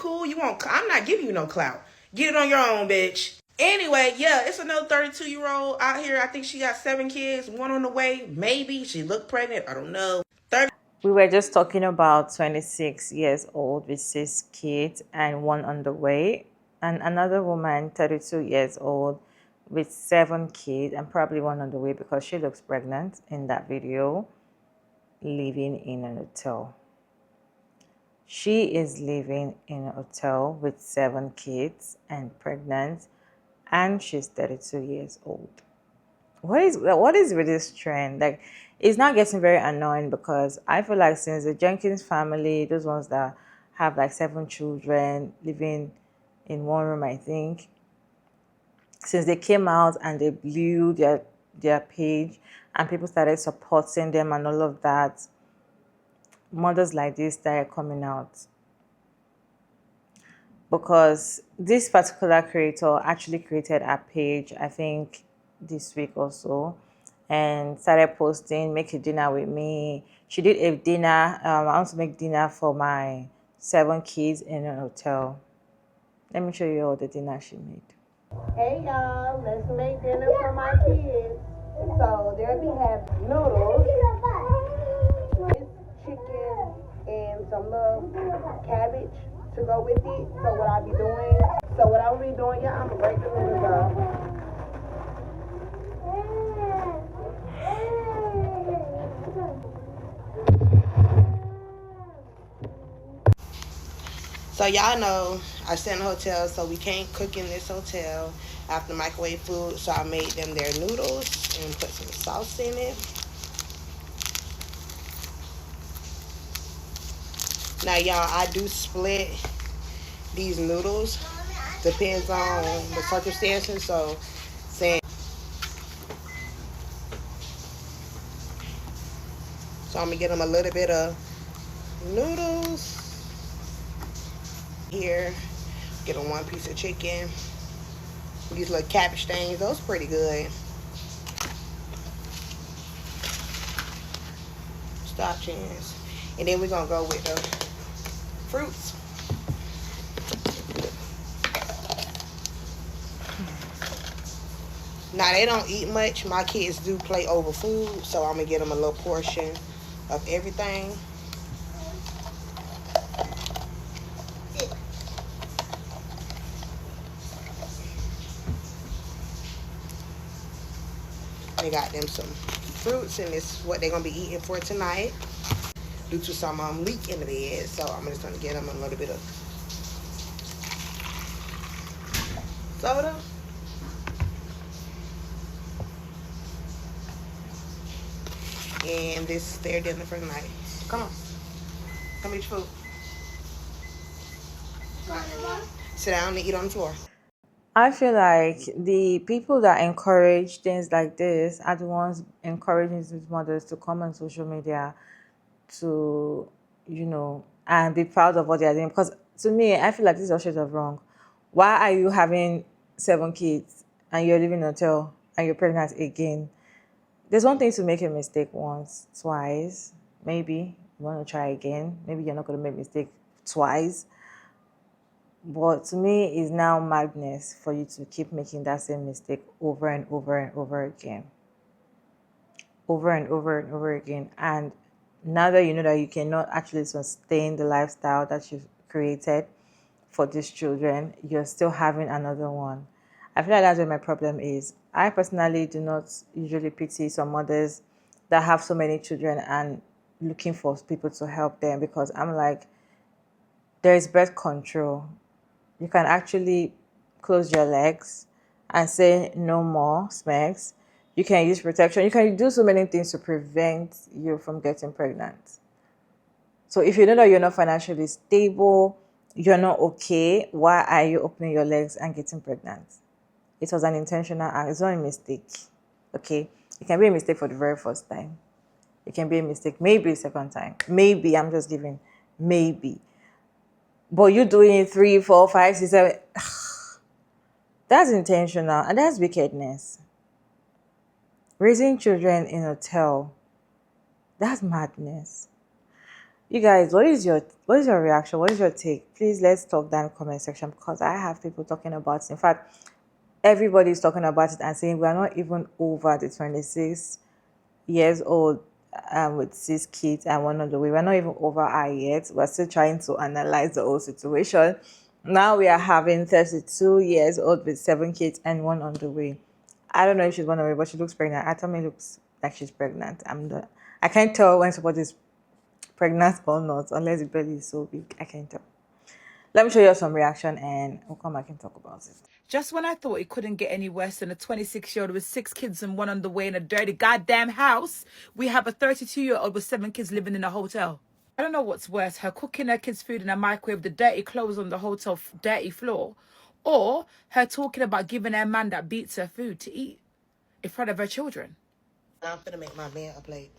cool? I'm not giving you no clout. Get it on your own, bitch. Anyway, yeah, it's another 32-year-old out here. I think she got 7 kids, one on the way. Maybe she looked pregnant. I don't know. We were just talking about 26 years old with 6 kids and one on the way. And another woman, 32 years old with 7 kids and probably one on the way because she looks pregnant in that video, living in an hotel. She is living in a hotel with 7 kids and pregnant, and she's 32 years old. What is with this trend? Like, it's not getting very annoying because I feel like since the Jenkins family, those ones that have like 7 children living in one room, I think, since they came out and they blew their page and people started supporting them and all of that, mothers like this started coming out. Because this particular creator actually created a page, I think this week or so, and started posting, make a dinner with me. She did a dinner. I want to make dinner for my 7 kids in a hotel. Let me show you all the dinner she made. Hey y'all, let's make dinner for my kids. So there we have noodles, chicken, and some little cabbage to go with it. So what I'll be doing, yeah, I'm gonna break the noodles off. So y'all know I stay in a hotel, so we can't cook in this hotel after microwave food. So I made them their noodles and put some sauce in it. Now y'all, I do split these noodles. Depends on the circumstances. So I'm gonna get them a little bit of noodles. Here, get them 1 piece of chicken. These little cabbage things, those pretty good. Stop chance. And then we're gonna go with the fruits. Now they don't eat much. My kids do play over food, so I'm gonna get them a little portion of everything. They got them some fruits, and it's what they're gonna be eating for tonight. Due to some leak in the bed, so I'm just gonna get them a little bit of soda. And this is their dinner for the night. Come on. Come eat your food. Sit down and eat on the floor. I feel like the people that encourage things like this are the ones encouraging these mothers to come on social media to, and be proud of what they are doing. Because to me, I feel like this is a shade of wrong. Why are you having 7 kids and you're living in a hotel and you're pregnant again? There's one thing to make a mistake once, twice, maybe you want to try again. Maybe you're not going to make a mistake twice. But to me, it's now madness for you to keep making that same mistake over and over and over again. Over and over and over again. And now that you know that you cannot actually sustain the lifestyle that you've created for these children, you're still having another one. I feel like that's where my problem is. I personally do not usually pity some mothers that have so many children and looking for people to help them, because I'm like, there is birth control. You can actually close your legs and say no more smacks. You can use protection. You can do so many things to prevent you from getting pregnant. So if you know that you're not financially stable, you're not okay, why are you opening your legs and getting pregnant? It was an intentional act. It's not a mistake. Okay? It can be a mistake for the very first time. It can be a mistake maybe a second time. Maybe, I'm just giving maybe. But you doing it 3, 4, 5, 6, 7. That's intentional and that's wickedness. Raising children in a hotel, that's madness. You guys, what is your reaction? What is your take? Please let's talk down in the comment section because I have people talking about it. In fact, everybody's talking about it and saying we're not even over the 26 years old with 6 kids and one on the way. We're not even over her yet. We're still trying to analyze the whole situation. Now we are having 32 years old with 7 kids and one on the way. I don't know if she's one on the way, but she looks pregnant. Atami looks like she's pregnant. I can't tell when somebody's pregnant or not unless the belly is so big. I can't tell. Let me show you some reaction and we'll come back and talk about it. Just when I thought it couldn't get any worse than a 26-year-old with 6 kids and one on the way in a dirty goddamn house, we have a 32-year-old with 7 kids living in a hotel. I don't know what's worse, her cooking her kids' food in a microwave, the dirty clothes on the hotel dirty floor, or her talking about giving her man that beats her food to eat in front of her children. I'm finna make my man a plate.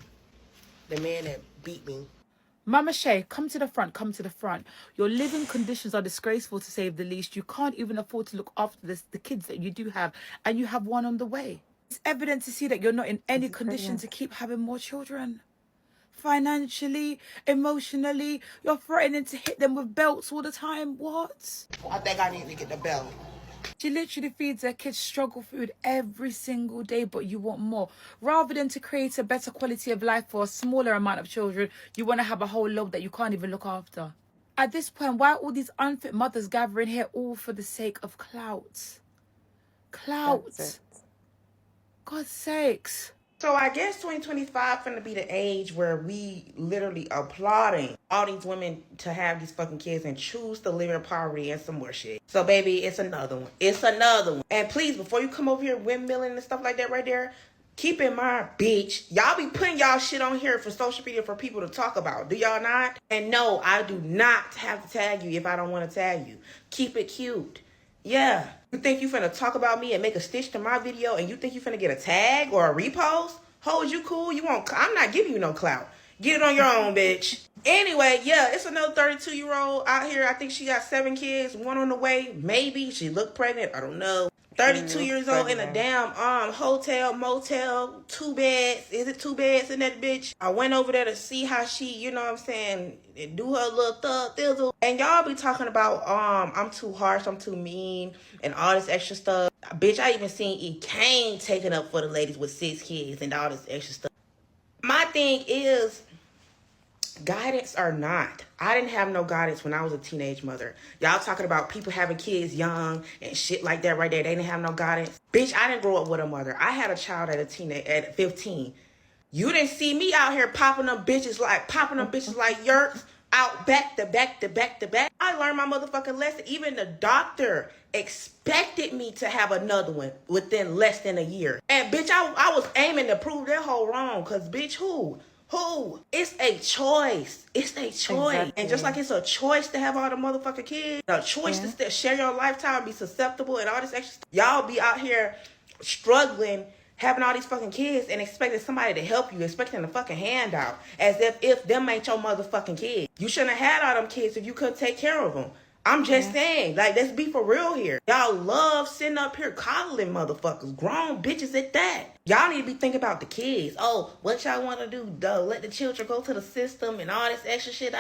The man that beat me. Mama Shay, come to the front, come to the front. Your living conditions are disgraceful, to say the least. You can't even afford to look after the kids that you do have, and you have one on the way. It's evident to see that you're not in any condition to keep having more children. Financially, emotionally, you're threatening to hit them with belts all the time. What? I think I need to get the belt. She literally feeds her kids struggle food every single day, but you want more. Rather than to create a better quality of life for a smaller amount of children, you want to have a whole load that you can't even look after. At this point, why are all these unfit mothers gathering here all for the sake of clout? Clout. God's sakes. So I guess 2025 finna be the age where we literally applauding all these women to have these fucking kids and choose to live in poverty and some more shit. So baby, it's another one. It's another one. And please, before you come over here windmilling and stuff like that right there, keep in mind, bitch, y'all be putting y'all shit on here for social media for people to talk about. Do y'all not? And no, I do not have to tag you if I don't want to tag you. Keep it cute. Yeah. You think you finna talk about me and make a stitch to my video and you think you finna get a tag or a repost? Ho, is you cool? You won't. I'm not giving you no clout. Get it on your own, bitch. Anyway, yeah, it's another 32-year-old out here. I think she got 7 kids, one on the way. Maybe she looked pregnant. I don't know. 32 years old in a damn hotel, motel, 2 beds. Is it 2 beds in that bitch? I went over there to see how she, you know what I'm saying, do her little thug thizzle. And y'all be talking about I'm too harsh, I'm too mean, and all this extra stuff. Bitch, I even seen E. Kane taking up for the ladies with 6 kids and all this extra stuff. My thing is, guidance or not, I didn't have no guidance when I was a teenage mother. Y'all talking about people having kids young and shit like that right there. They didn't have no guidance. Bitch, I didn't grow up with a mother. I had a child at 15. You didn't see me out here popping them bitches like yerks out back to back to back to back. I learned my motherfucking lesson. Even the doctor expected me to have another one within less than a year. And bitch, I was aiming to prove that whole wrong. Cause bitch, who? It's a choice. It's a choice. Exactly. And just like it's a choice to have all the motherfucking kids, a choice to share your lifetime, be susceptible and all this extra stuff. Y'all be out here struggling, having all these fucking kids and expecting somebody to help you, expecting a fucking handout, as if them ain't your motherfucking kids. You shouldn't have had all them kids if you couldn't take care of them. I'm just saying, like, let's be for real here. Y'all love sitting up here coddling motherfuckers, grown bitches at that. Y'all need to be thinking about the kids. Oh, what y'all want to do? Let the children go to the system and all this extra shit.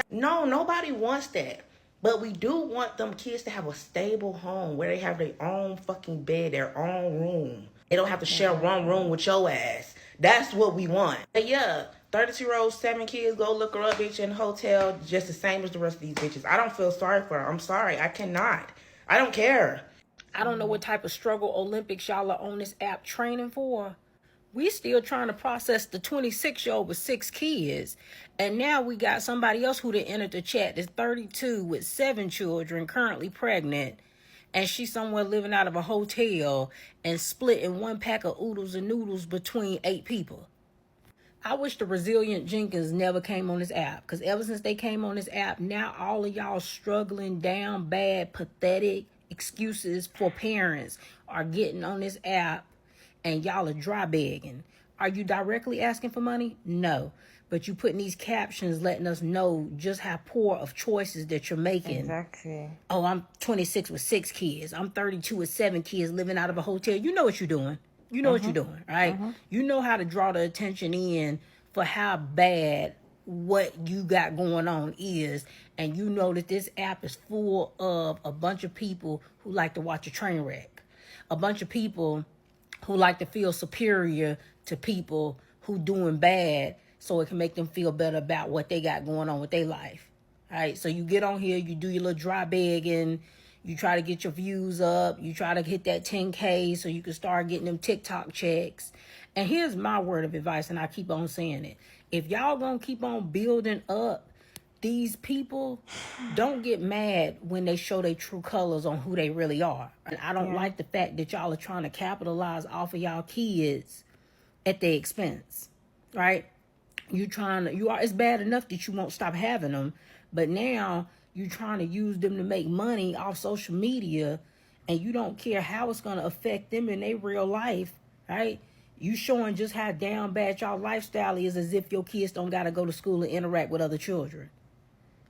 No, nobody wants that. But we do want them kids to have a stable home where they have their own fucking bed, their own room. They don't have to share one room with your ass. That's what we want. But yeah, 32-year-old, 7 kids, go look her up, bitch, in a hotel, just the same as the rest of these bitches. I don't feel sorry for her. I'm sorry. I cannot. I don't care. I don't know what type of struggle Olympics y'all are on this app training for. We still trying to process the 26-year-old with 6 kids. And now we got somebody else who done entered the chat that's 32 with 7 children, currently pregnant. And she's somewhere living out of a hotel and splitting 1 pack of oodles and noodles between 8 people. I wish the resilient Jenkins never came on this app. Because ever since they came on this app, now all of y'all struggling, down bad, pathetic excuses for parents are getting on this app and y'all are dry begging. Are you directly asking for money? No. But you putting these captions letting us know just how poor of choices that you're making. Exactly. Oh, I'm 26 with 6 kids. I'm 32 with 7 kids living out of a hotel. You know what you're doing. You know what you're doing, right? You know how to draw the attention in for how bad what you got going on is, and you know that this app is full of a bunch of people who like to watch a train wreck, a bunch of people who like to feel superior to people who doing bad, so it can make them feel better about what they got going on with their life. All right, so you get on here, you do your little dry begging, you try to get your views up, you try to hit that 10K so you can start getting them TikTok checks. And here's my word of advice, and I keep on saying it. If y'all gonna keep on building up these people, don't get mad when they show their true colors on who they really are. And I don't like the fact that y'all are trying to capitalize off of y'all kids at their expense, right? It's bad enough that you won't stop having them, but now you're trying to use them to make money off social media, and you don't care how it's gonna affect them in their real life, right? You showing just how down bad y'all lifestyle is, as if your kids don't gotta go to school and interact with other children.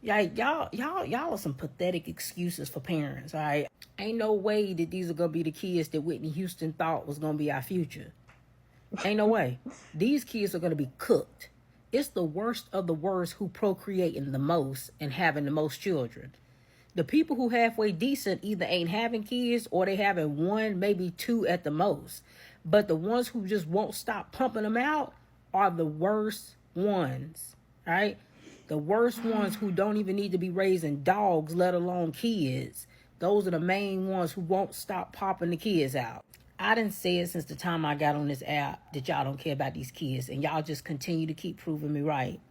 Like y'all are some pathetic excuses for parents, all right? Ain't no way that these are gonna be the kids that Whitney Houston thought was gonna be our future. Ain't no way. These kids are gonna be cooked. It's the worst of the worst who procreating the most and having the most children. The people who halfway decent either ain't having kids or they having one, maybe two at the most. But the ones who just won't stop pumping them out are the worst ones, right? The worst ones who don't even need to be raising dogs, let alone kids. Those are the main ones who won't stop popping the kids out. I done said since the time I got on this app that y'all don't care about these kids, and y'all just continue to keep proving me right.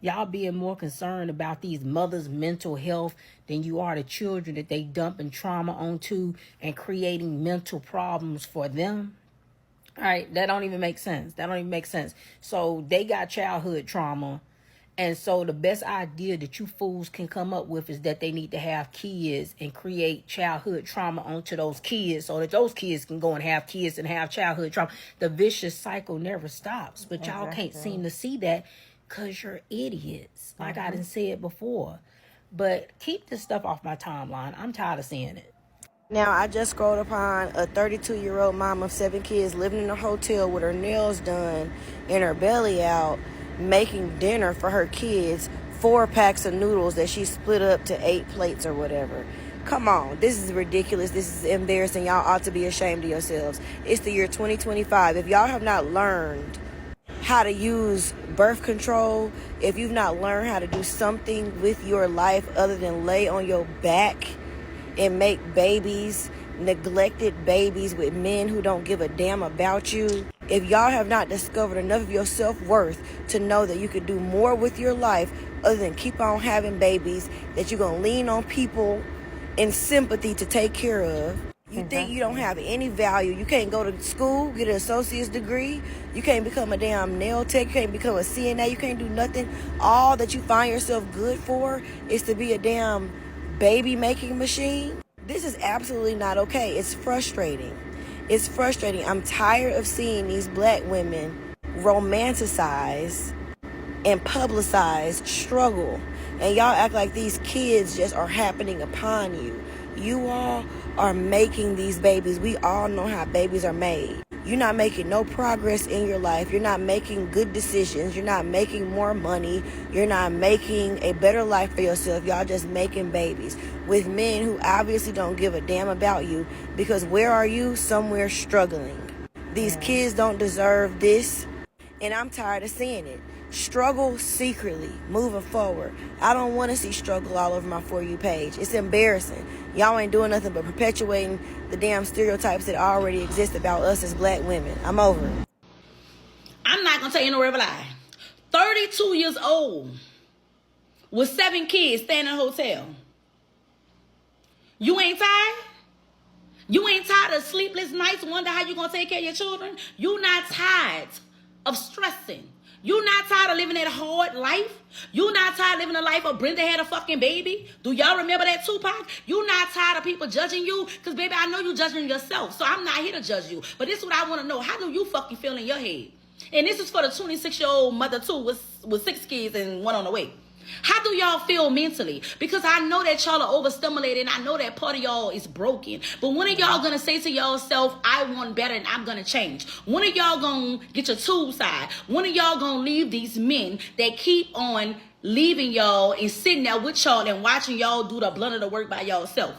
Y'all being more concerned about these mothers' mental health than you are the children that they dumping trauma onto and creating mental problems for them. All right, that don't even make sense. So they got childhood trauma. And so the best idea that you fools can come up with is that they need to have kids and create childhood trauma onto those kids so that those kids can go and have kids and have childhood trauma. The vicious cycle never stops. But y'all can't seem to see that because you're idiots. Like I done said before. But keep this stuff off my timeline. I'm tired of seeing it. Now, I just scrolled upon a 32-year-old mom of 7 kids living in a hotel with her nails done and her belly out, making dinner for her kids, 4 packs of noodles that she split up to 8 plates or whatever. Come on, this is ridiculous. This is embarrassing. Y'all ought to be ashamed of yourselves. It's the year 2025. If y'all have not learned how to use birth control, if you've not learned how to do something with your life other than lay on your back and make babies, neglected babies with men who don't give a damn about you, if y'all have not discovered enough of your self-worth to know that you could do more with your life other than keep on having babies, that you're going to lean on people in sympathy to take care of, you think you don't have any value, you can't go to school, get an associate's degree, you can't become a damn nail tech, you can't become a CNA, you can't do nothing, all that you find yourself good for is to be a damn baby making machine. This is absolutely not okay. It's frustrating. I'm tired of seeing these black women romanticize and publicize struggle, and y'all act like these kids just are happening upon you. You all are making these babies. We all know how babies are made. You're not making no progress in your life. You're not making good decisions. You're not making more money. You're not making a better life for yourself. Y'all just making babies with men who obviously don't give a damn about you, because where are you? Somewhere struggling. These kids don't deserve this, and I'm tired of seeing it. Struggle secretly, moving forward. I don't want to see struggle all over my For You page. It's embarrassing. Y'all ain't doing nothing but perpetuating the damn stereotypes that already exist about us as black women. I'm over it. I'm not going to tell you no real lie. 32 years old with 7 kids staying in a hotel. You ain't tired? You ain't tired of sleepless nights, wonder how you going to take care of your children? You not tired of stressing? You not tired of living that hard life? You not tired of living a life of Brenda had a fucking baby? Do y'all remember that, Tupac? You not tired of people judging you? Because, baby, I know you judging yourself, so I'm not here to judge you. But this is what I want to know. How do you fucking feel in your head? And this is for the 26-year-old mother, too, with 6 kids and 1 on the way. How do y'all feel mentally? Because I know that y'all are overstimulated and I know that part of y'all is broken. But when are y'all gonna say to yourself, I want better and I'm gonna change? When are y'all gonna get your tube side? When are y'all gonna leave these men that keep on leaving y'all and sitting there with y'all and watching y'all do the blunt of the work by yourself?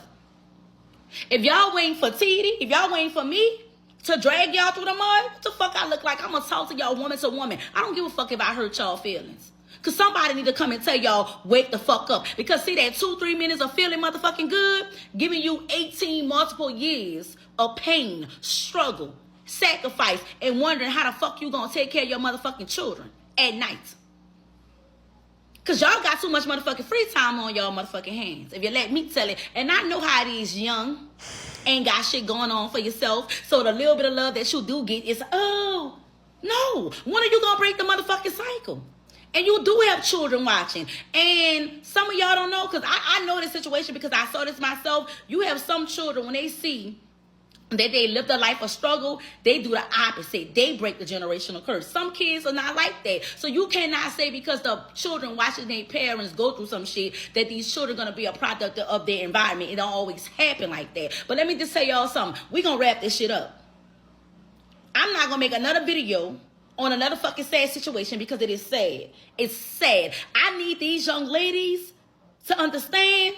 If y'all waiting for TD, if y'all waiting for me to drag y'all through the mud, what the fuck I look like? I'm gonna talk to y'all woman to woman. I don't give a fuck if I hurt y'all feelings. Because somebody need to come and tell y'all, wake the fuck up. Because see that 2-3 minutes of feeling motherfucking good, giving you 18 multiple years of pain, struggle, sacrifice, and wondering how the fuck you gonna take care of your motherfucking children at night. Because y'all got too much motherfucking free time on y'all motherfucking hands. If you let me tell it. And I know how it is young. Ain't got shit going on for yourself. So the little bit of love that you do get is, oh, no. When are you gonna break the motherfucking cycle? And you do have children watching. And some of y'all don't know, because I know this situation because I saw this myself. You have some children, when they see that they live a life of struggle, they do the opposite. They break the generational curse. Some kids are not like that. So you cannot say because the children watching their parents go through some shit that these children are going to be a product of their environment. It don't always happen like that. But let me just tell y'all something. We're going to wrap this shit up. I'm not going to make another video on another fucking sad situation because it is sad. It's sad. I need these young ladies to understand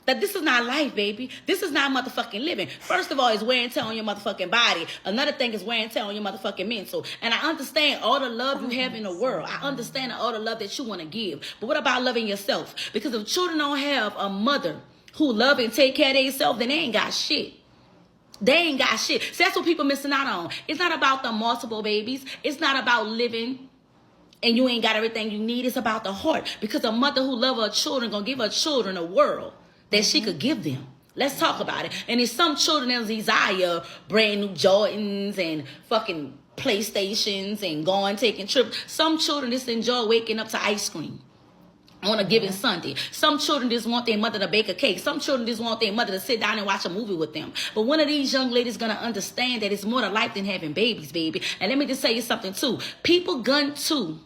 that this is not life, baby. This is not motherfucking living. First of all, it's wear and tear on your motherfucking body. Another thing is wear and tear on your motherfucking mental. And I understand all the love you have in the world. I understand all the love that you want to give. But what about loving yourself? Because if children don't have a mother who love and take care of themselves, then they ain't got shit. They ain't got shit. So that's what people missing out on. It's not about the multiple babies. It's not about living and you ain't got everything you need. It's about the heart. Because a mother who love her children gonna give her children a world that she could give them. Let's talk about it. And there's some children that desire brand new Jordans and fucking PlayStations and going taking trips. Some children just enjoy waking up to ice cream on a given Sunday. Some children just want their mother to bake a cake. Some children just want their mother to sit down and watch a movie with them. But one of these young ladies gonna understand that it's more to life than having babies, baby. And let me just tell you something too. People gun too.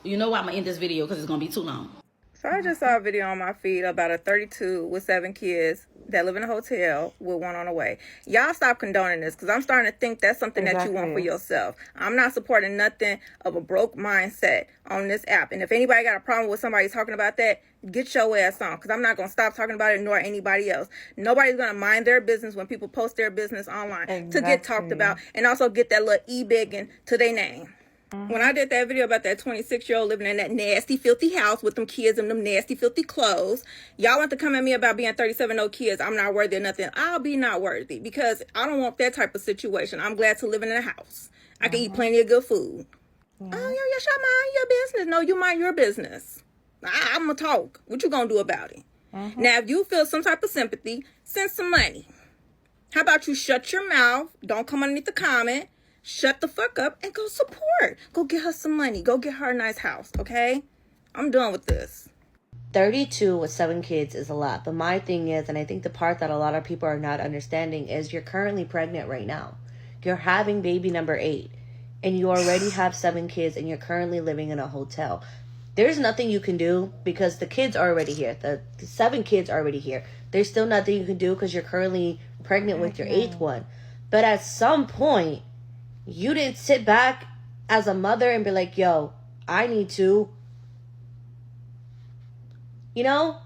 You know why I'm gonna end this video because it's gonna be too long. So I just saw a video on my feed about a 32 with 7 kids that live in a hotel with one on the way. Y'all stop condoning this because I'm starting to think that's something that you want for yourself. I'm not supporting nothing of a broke mindset on this app. And if anybody got a problem with somebody talking about that, get your ass on because I'm not going to stop talking about it nor anybody else. Nobody's going to mind their business when people post their business online to get talked about and also get that little e-bigging to their name. When I did that video about that 26-year-old living in that nasty, filthy house with them kids and them nasty, filthy clothes, y'all want to come at me about being 37 no kids. I'm not worthy of nothing. I'll be not worthy because I don't want that type of situation. I'm glad to live in a house. I can eat plenty of good food. Oh, yeah, yes, y'all mind your business. No, you mind your business. I'm going to talk. What you going to do about it? Now, if you feel some type of sympathy, send some money. How about you shut your mouth? Don't come underneath the comment. Shut the fuck up and go support. Go get her some money. Go get her a nice house, okay? I'm done with this. 32 with 7 kids is a lot. But my thing is, and I think the part that a lot of people are not understanding is you're currently pregnant right now. You're having baby number 8. And you already have 7 kids and you're currently living in a hotel. There's nothing you can do because the kids are already here. The 7 kids are already here. There's still nothing you can do because you're currently pregnant with your 8th one. But at some point, you didn't sit back as a mother and be like, yo, I need to. You know,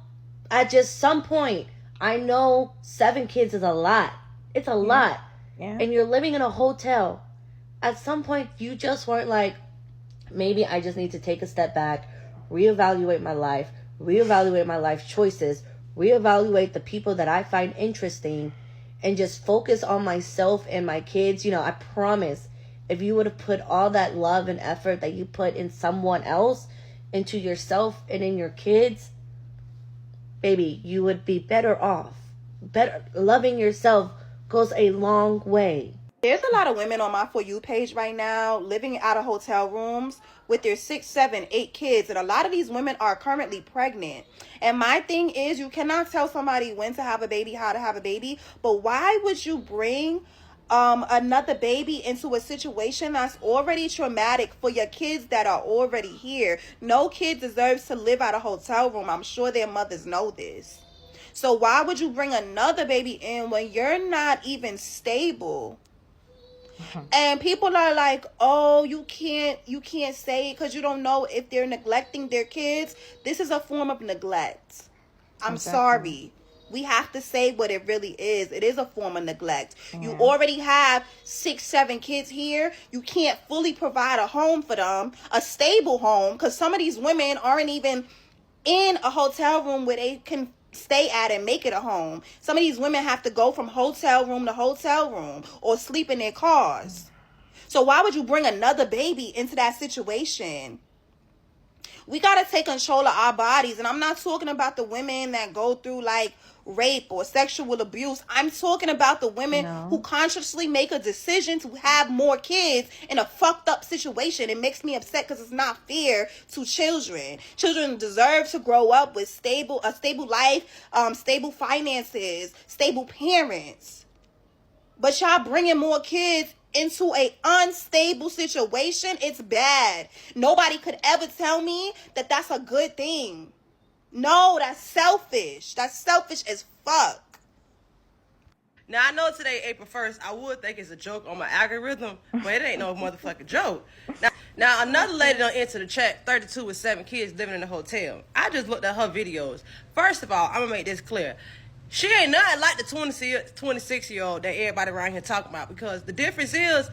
at just some point, I know 7 kids is a lot. It's a lot. Yeah. And you're living in a hotel. At some point, you just weren't like, maybe I just need to take a step back, reevaluate my life choices, reevaluate the people that I find interesting, and just focus on myself and my kids. You know, I promise, if you would have put all that love and effort that you put in someone else into yourself and in your kids, baby, you would be better off. Better loving yourself goes a long way. There's a lot of women on my For You page right now living out of hotel rooms with their 6, 7, 8 kids. And a lot of these women are currently pregnant. And my thing is, you cannot tell somebody when to have a baby, how to have a baby. But why would you bring another baby into a situation that's already traumatic for your kids that are already here. No kid deserves to live out a hotel room. I'm sure their mothers know this. So why would you bring another baby in when you're not even stable? And people are like, oh, you can't say it because you don't know if they're neglecting their kids. This is a form of neglect. I'm sorry. We have to say what it really is. It is a form of neglect. You already have 6, 7 kids here. You can't fully provide a home for them, a stable home, because some of these women aren't even in a hotel room where they can stay at and make it a home. Some of these women have to go from hotel room to hotel room or sleep in their cars. So why would you bring another baby into that situation? We got to take control of our bodies. And I'm not talking about the women that go through like rape or sexual abuse. I'm talking about the women who consciously make a decision to have more kids in a fucked up situation. It makes me upset because it's not fair to children. Children deserve to grow up with a stable life, stable finances, stable parents. But y'all bringing more kids into a unstable situation. It's bad. Nobody could ever tell me that that's a good thing. No, that's selfish. That's selfish as fuck. Now, I know today, April 1st, I would think it's a joke on my algorithm, but it ain't no motherfucking joke. Now another lady done entered the chat, 32 with 7 kids living in a hotel. I just looked at her videos. First of all, I'm going to make this clear. She ain't nothing like the 26-year-old that everybody around here talking about, because the difference is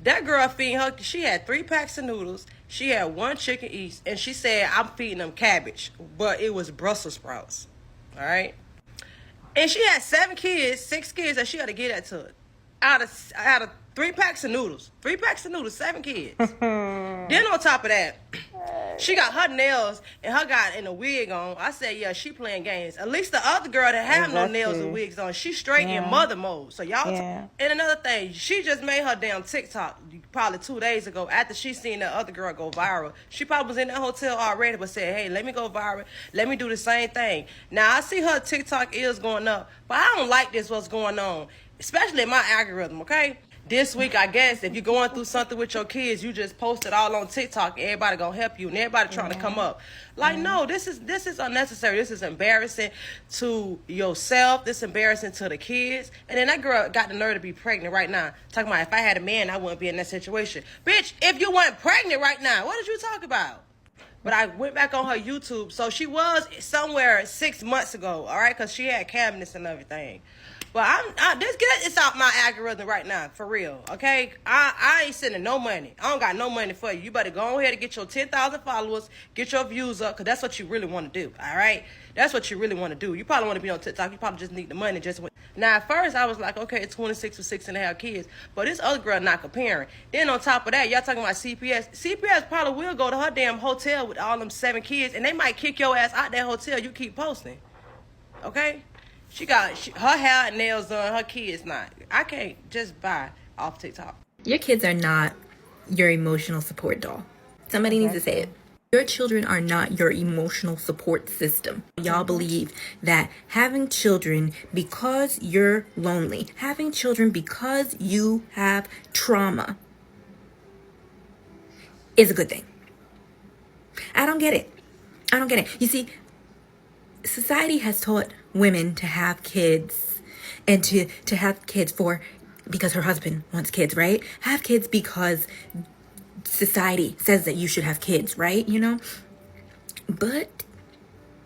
that girl feeding her, she had 3 packs of noodles, she had 1 chicken each, and she said, I'm feeding them cabbage, but it was Brussels sprouts, all right? And she had 7 kids, 6 kids that she had to get that to. Out of 3 packs of noodles, 7 kids. Then on top of that, she got her nails and her got in a wig on. I said, yeah, she playing games. At least the other girl that have no nails and wigs on, she straight in mother mode. So y'all, and another thing, she just made her damn TikTok probably 2 days ago after she seen the other girl go viral. She probably was in that hotel already, but said, hey, let me go viral. Let me do the same thing. Now, I see her TikTok is going up, but I don't like this, what's going on, especially in my algorithm, okay? This week, I guess, if you're going through something with your kids, you just post it all on TikTok. Everybody gonna help you, and everybody trying to come up. Like, no, this is unnecessary. This is embarrassing to yourself. This is embarrassing to the kids. And then that girl got the nerve to be pregnant right now. Talking about if I had a man, I wouldn't be in that situation. Bitch, if you weren't pregnant right now, what did you talk about? But I went back on her YouTube. So she was somewhere 6 months ago, all right? Because she had cabinets and everything. But just get this out my algorithm right now, for real, okay? I ain't sending no money. I don't got no money for you. You better go ahead and get your 10,000 followers, get your views up, because that's what you really want to do, all right? That's what you really want to do. You probably want to be on TikTok. You probably just need the money. Now, at first, I was like, okay, 26 with 6.5 kids. But this other girl not comparing. Then on top of that, y'all talking about CPS. CPS probably will go to her damn hotel with all them 7 kids, and they might kick your ass out that hotel you keep posting, okay? She got her hair and nails done, her kids not. I can't just buy off TikTok. Your kids are not your emotional support doll. Somebody needs to say it. Your children are not your emotional support system. Y'all believe that having children because you're lonely, having children because you have trauma is a good thing. I don't get it. You see, society has taught women to have kids and to have kids because her husband wants kids, right? Have kids because society says that you should have kids, right? You know? But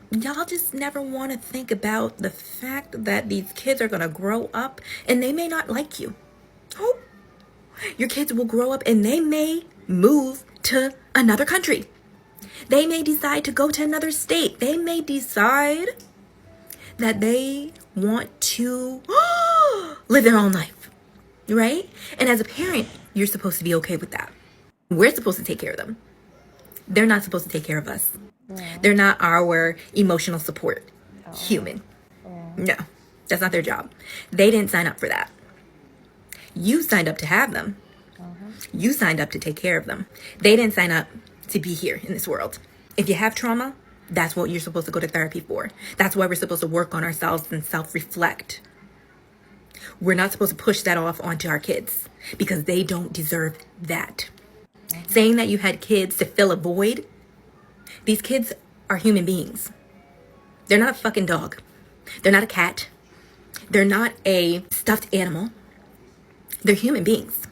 y'all just never want to think about the fact that these kids are going to grow up and they may not like you. Oh, your kids will grow up and they may move to another country. They may decide to go to another state. They may decide that they want to live their own life, right? And as a parent, you're supposed to be okay with that. We're supposed to take care of them. They're not supposed to take care of us. Yeah. They're not our emotional support human. Yeah. No, that's not their job. They didn't sign up for that. You signed up to have them. You signed up to take care of them. They didn't sign up to be here in this world. If you have trauma, that's what you're supposed to go to therapy for. That's why we're supposed to work on ourselves and self-reflect. We're not supposed to push that off onto our kids because they don't deserve that. Saying that you had kids to fill a void, these kids are human beings. They're not a fucking dog. They're not a cat. They're not a stuffed animal. They're human beings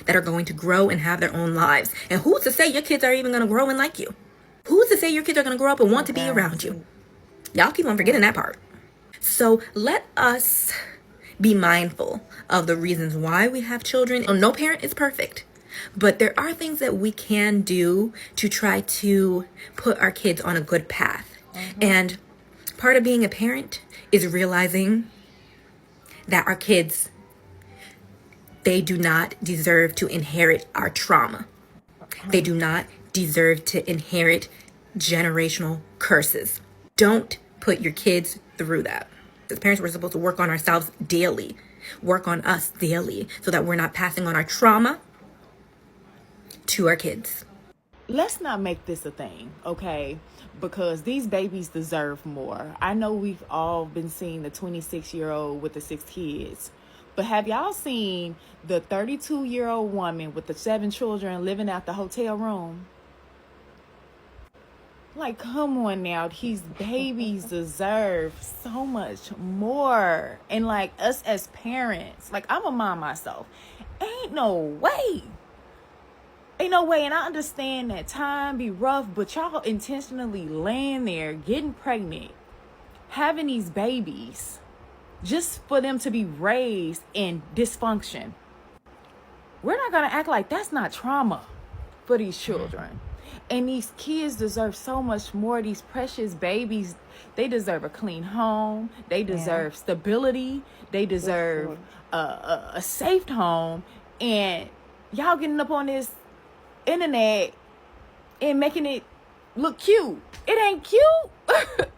that are going to grow and have their own lives. And who's to say your kids are even going to grow and like you? Who's to say your kids are going to grow up and want to be around you? Y'all keep on forgetting that part. So let us be mindful of the reasons why we have children. No parent is perfect, but there are things that we can do to try to put our kids on a good path. And part of being a parent is realizing that our kids, they do not deserve to inherit our trauma. They do not deserve to inherit generational curses. Don't put your kids through that. As parents, we're supposed to work on ourselves daily, work on us daily, so that we're not passing on our trauma to our kids. Let's not make this a thing, okay? Because these babies deserve more. I know we've all been seeing the 26-year-old with the 6 kids, but have y'all seen the 32-year-old woman with the 7 children living out the hotel room? Like, come on now. These babies deserve so much more. And like us as parents, like I'm a mom myself. Ain't no way. Ain't no way. And I understand that time be rough, but y'all intentionally laying there, getting pregnant, having these babies just for them to be raised in dysfunction. We're not going to act like that's not trauma for these children. And these kids deserve so much more. These precious babies, they deserve a clean home. They deserve stability. They deserve a safe home. And y'all getting up on this internet and making it look cute. It ain't cute.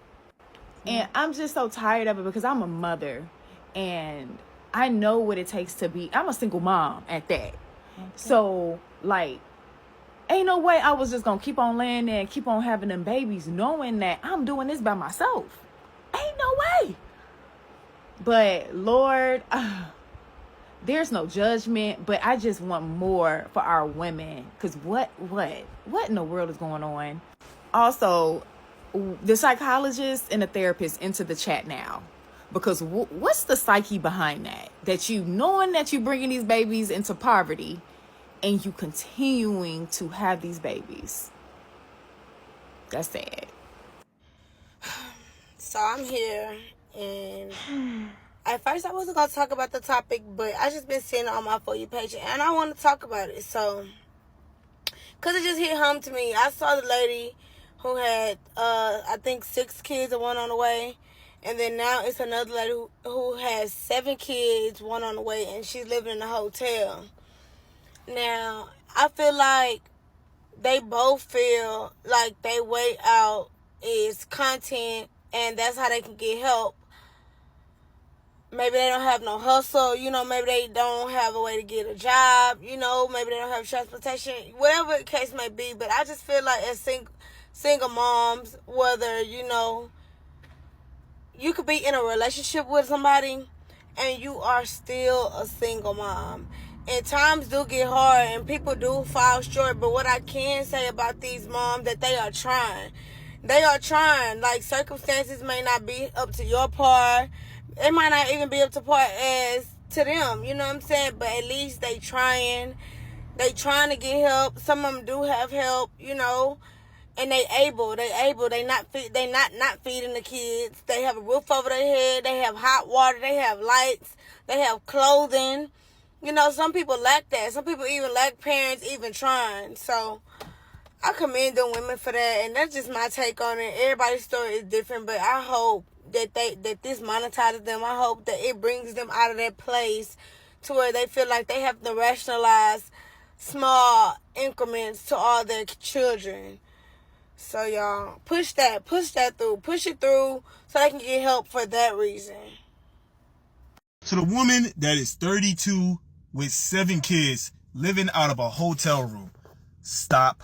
And I'm just so tired of it because I'm a mother. And I know what it takes to be. I'm a single mom at that. So, like, ain't no way I was just gonna keep on laying there and keep on having them babies knowing that I'm doing this by myself. Ain't no way. But Lord, there's no judgment, but I just want more for our women. Because what in the world is going on? Also, the psychologist and the therapist into the chat now. Because what's the psyche behind that? That you knowing that you bringing these babies into poverty and you continuing to have these babies. That's sad. So I'm here, and at first I wasn't going to talk about the topic, but I just been seeing it on my For You page, and I want to talk about it. So, because it just hit home to me. I saw the lady who had, I think, 6 kids and 1 on the way. And then now it's another lady who has 7 kids, 1 on the way, and she's living in a hotel. Now, I feel like they both feel like their way out is content, and that's how they can get help. Maybe they don't have no hustle, maybe they don't have a way to get a job, maybe they don't have transportation, whatever the case may be. But I just feel like as single moms, whether, you could be in a relationship with somebody and you are still a single mom. And times do get hard and people do fall short. But what I can say about these moms, that they are trying. They are trying. Like, circumstances may not be up to your par. It might not even be up to par as to them. You know what I'm saying? But at least they trying. They trying to get help. Some of them do have help, And they able. They not feeding the kids. They have a roof over their head. They have hot water. They have lights. They have clothing. Some people lack that. Some people even lack parents even trying. So I commend them women for that. And that's just my take on it. Everybody's story is different, but I hope that this monetizes them. I hope that it brings them out of that place to where they feel like they have to rationalize small increments to all their children. So y'all, push that through. Push it through so they can get help for that reason. To the woman that is 32 with 7 kids living out of a hotel room, stop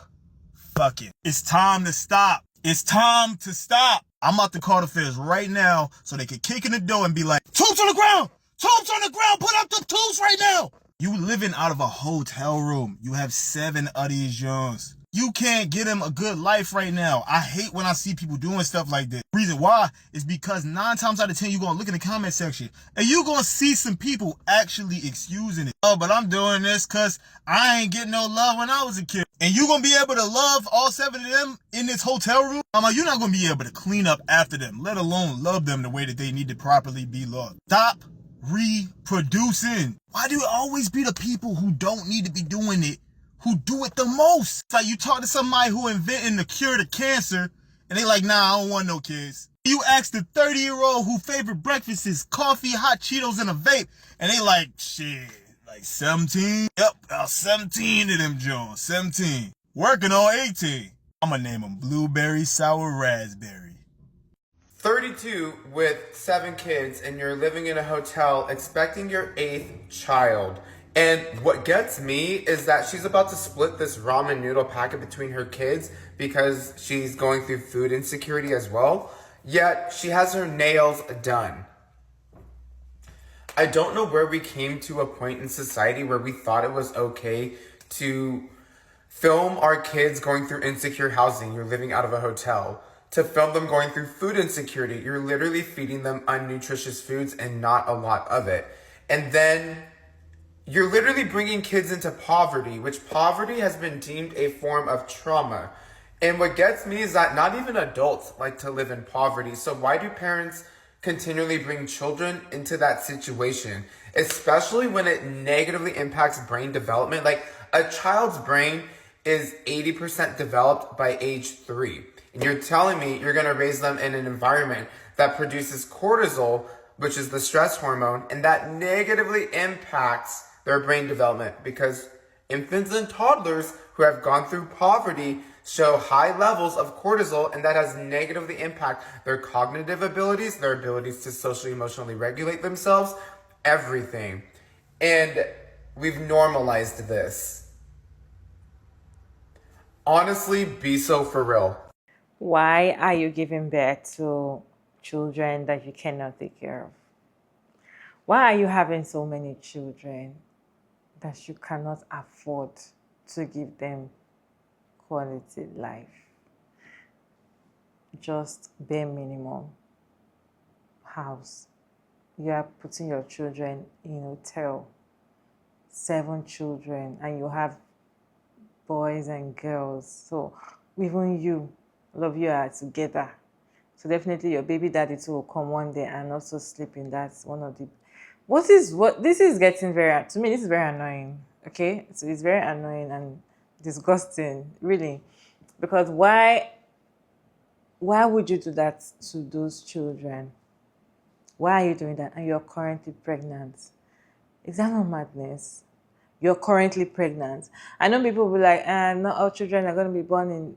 fucking. It's time to stop. It's time to stop. I'm about to call the feds right now so they can kick in the door and be like, troops on the ground! Tubes on the ground. Put up the tubes right now. You living out of a hotel room. You have 7 of these Jones. You can't get him a good life right now. I hate when I see people doing stuff like this. Reason why is because 9 times out of 10, you're going to look in the comment section and you're going to see some people actually excusing it. Oh, but I'm doing this because I ain't getting no love when I was a kid. And you're going to be able to love all 7 of them in this hotel room? You're not going to be able to clean up after them, let alone love them the way that they need to properly be loved. Stop reproducing. Why do it always be the people who don't need to be doing it who do it the most? It's like you talk to somebody who inventing the cure to cancer and they like, nah, I don't want no kids. You ask the 30-year-old who favorite breakfast is coffee, hot Cheetos, and a vape, and they like, shit, like 17? Yep, 17 of them Jones, 17. Working on 18. I'ma name them Blueberry Sour Raspberry. 32 with 7 kids, and you're living in a hotel expecting your 8th child. And what gets me is that she's about to split this ramen noodle packet between her kids because she's going through food insecurity as well. Yet she has her nails done. I don't know where we came to a point in society where we thought it was okay to film our kids going through insecure housing. You're living out of a hotel. To film them going through food insecurity. You're literally feeding them unnutritious foods and not a lot of it. And then you're literally bringing kids into poverty, which poverty has been deemed a form of trauma. And what gets me is that not even adults like to live in poverty. So why do parents continually bring children into that situation? Especially when it negatively impacts brain development. Like, a child's brain is 80% developed by age 3. And you're telling me you're going to raise them in an environment that produces cortisol, which is the stress hormone, and that negatively impacts their brain development, because infants and toddlers who have gone through poverty show high levels of cortisol, and that has negatively impacted their cognitive abilities, their abilities to socially, emotionally regulate themselves, everything. And we've normalized this. Honestly, be so for real. Why are you giving birth to children that you cannot take care of? Why are you having so many children that you cannot afford to give them quality life? Just bare minimum house. You are putting your children in a hotel. 7 children, and you have boys and girls. So even you, all of you are together. So definitely your baby daddy too will come one day and also sleep in. That's one of the... This is getting very... To me, this is very annoying. Okay? So it's very annoying and disgusting, really. Because why would you do that to those children? Why are you doing that? And you're currently pregnant. Is that not madness? You're currently pregnant. I know people will be like, not all children are going to be born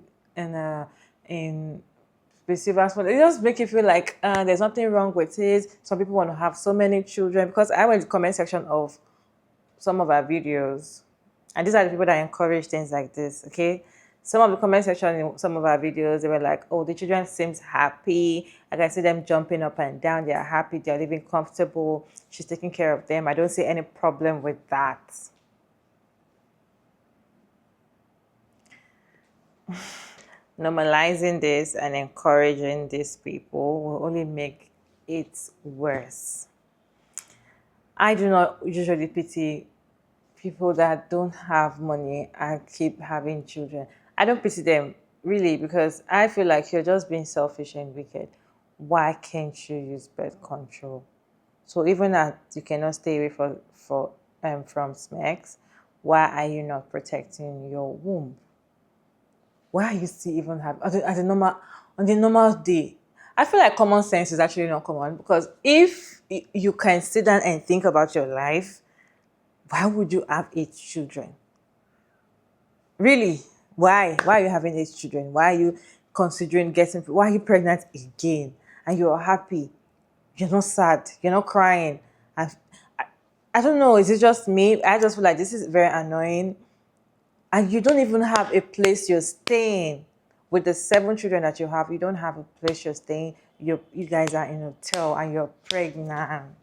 in specific hospital. It just make you feel like there's nothing wrong with it. Some people want to have so many children, because I went to the comment section of some of our videos, and these are the people that encourage things like this. Okay, some of the comment section in some of our videos, they were like, oh, the children seems happy. I can see them jumping up and down. They are happy. They are living comfortable. She's taking care of them. I don't see any problem with that. Normalizing this and encouraging these people will only make it worse. I do not usually pity people that don't have money and keep having children. I don't pity them, really, because I feel like you're just being selfish and wicked. Why can't you use birth control? So even that you cannot stay away from SMECS, why are you not protecting your womb? Why are you still even having on the normal day? I feel like common sense is actually not common, because if you can sit down and think about your life, why would you have 8 children? Really? Why? Why are you having 8 children? Why are you considering why are you pregnant again? And you're happy. You're not sad. You're not crying. I don't know. Is it just me? I just feel like this is very annoying. And you don't even have a place you're staying. With the 7 children that you have, you don't have a place you're staying. You guys are in a hotel and you're pregnant.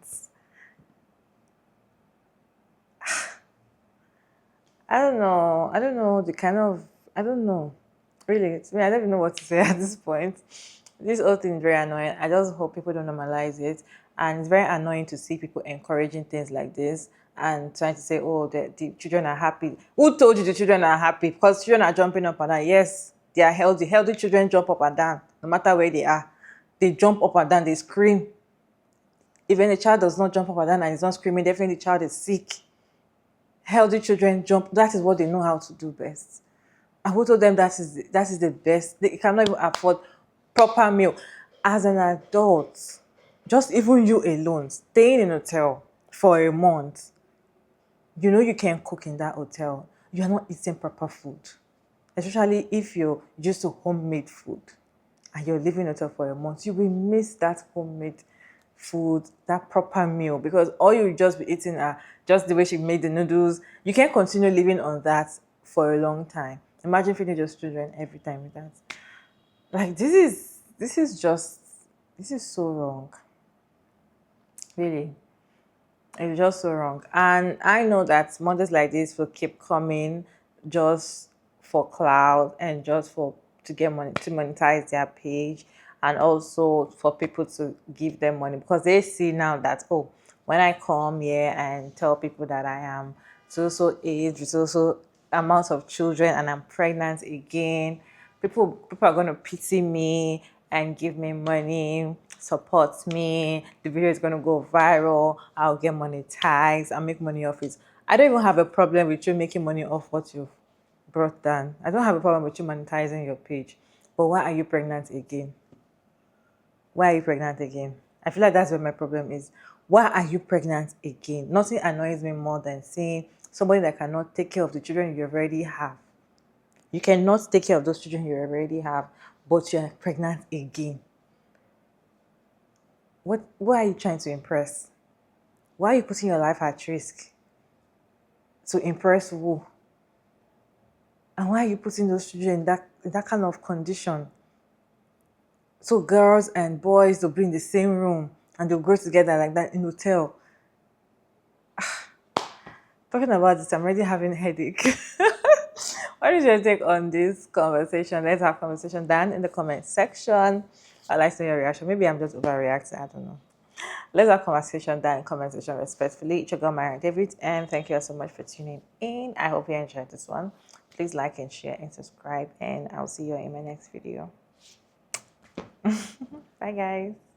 I don't know. I don't know the kind of, I don't know. Really, to me, I don't even know what to say at this point. This whole thing is very annoying. I just hope people don't normalize it. And it's very annoying to see people encouraging things like this and trying to say, oh, the children are happy. Who told you the children are happy? Because children are jumping up and down. Yes, they are healthy. Healthy children jump up and down, no matter where they are. They jump up and down, they scream. Even a child does not jump up and down and is not screaming, definitely the child is sick. Healthy children jump. That is what they know how to do best. And who told them that is the best? They cannot even afford proper meal. As an adult, just even you alone, staying in a hotel for a month, you know you can cook in that hotel. You are not eating proper food. Especially if you're used to homemade food and you're living in a hotel for a month, you will miss that homemade food, that proper meal, because all you just be eating are just the way she made the noodles. You can't continue living on that for a long time. Imagine feeding your children every time with that. Like, this is so wrong. Really. It's just so wrong. And I know that mothers like this will keep coming just for clout and just to get money, to monetize their page, and also for people to give them money, because they see now that, oh, when I come here and tell people that I am so age with so amount of children and I'm pregnant again, people are going to pity me and give me money, support me. The video is going to go viral. I'll get monetized. I'll make money off it. I don't even have a problem with you making money off what you've brought down. I don't have a problem with you monetizing your page. But why are you pregnant again? Why are you pregnant again? I feel like that's where my problem is. Why are you pregnant again? Nothing annoys me more than seeing somebody that cannot take care of the children you already have. You cannot take care of those children you already have, but you're pregnant again. What are you trying to impress? Why are you putting your life at risk? To impress who? And why are you putting those children in that kind of condition? So girls and boys will be in the same room and they'll grow together like that in hotel. Talking about this, I'm already having a headache. What is your take on this conversation? Let's have conversation down in the comment section. I'd like to know your reaction. Maybe I'm just overreacting. I don't know. Let's have conversation down in comment section respectfully. It's your girl, Marian David, and thank you all so much for tuning in. I hope you enjoyed this one. Please like and share and subscribe, and I'll see you in my next video. Bye, guys.